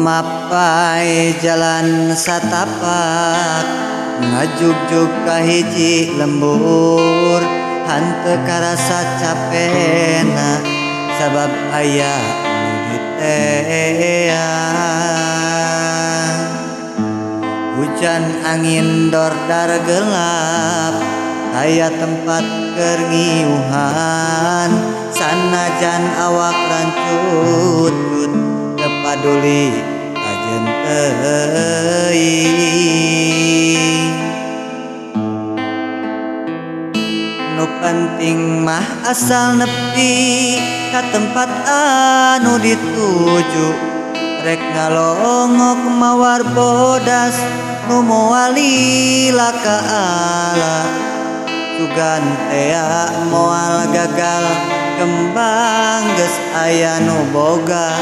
Mamapai jalan satapak ngajugjug ka hiji lembur hanteu karasa capena sabab aya nu diteang. Hujan angin dordar gelap aya tempat keur ngiuhan sanajan awak rancut teu paduli kajeun teuing. Nu penting mah asal nepi ka tempat anu dituju rek ngalongok mawar bodas nu moal lila ka ala sugan tea moal gagal kembang geus aya nu boga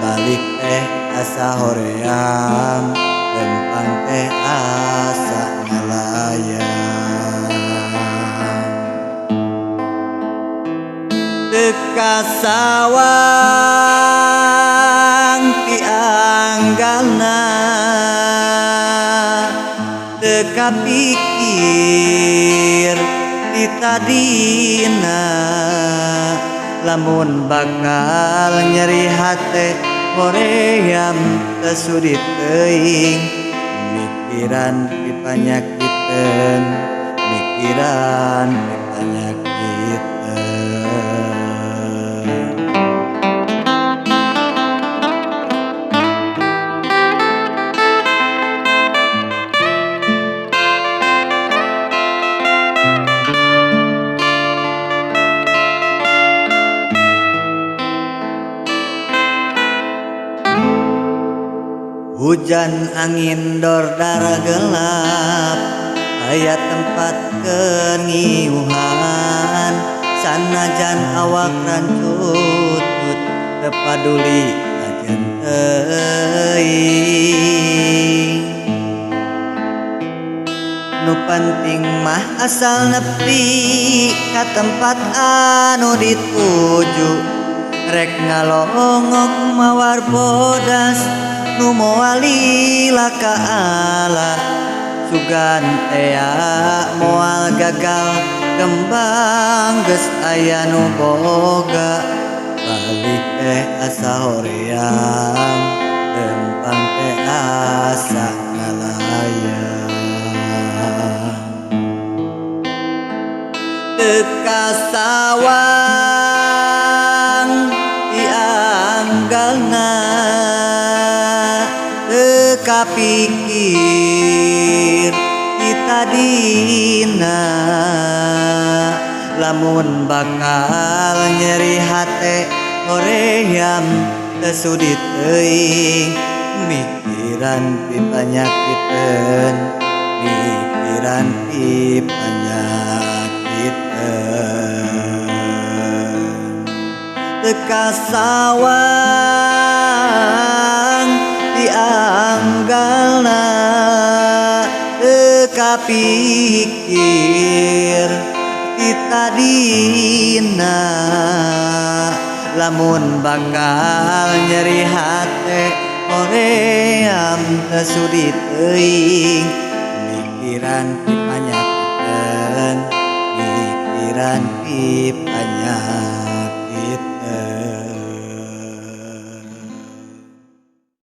balik teh asa hoream lempang teh asa ngalayang. Teu kasawang ti anggalna teu kapikir ti tadina lamun bakal nyeri hate hoream teu sudi teuing mikiran pipanyakiteun mikiran pipanyakiteun. Hujan angin dordar gelap aya tempat keur ngiuhan sanajan awak rancut teu paduli kajeun teuing. Nu penting mah asal nepi ka tempat anu dituju rek ngalongok mawar bodas nu moal lila ka ala sugan tea moal gagal kembang geus aya nu boga balik teh asa hoream lempang teh asa ngalayang. Teu kasawang ti anggalna kapikir kita dina lamun bakal nyeri hate hoream teu sudi teuing mikiran pipanyakiteun mikiran pipanyakiteun. Teu kasawang ti anggalna teu kapikir ti tadina lamun bakal nyeri hate hoream teu sudi teuing mikiran pipanyakiteun mikiran pipanyakiteun.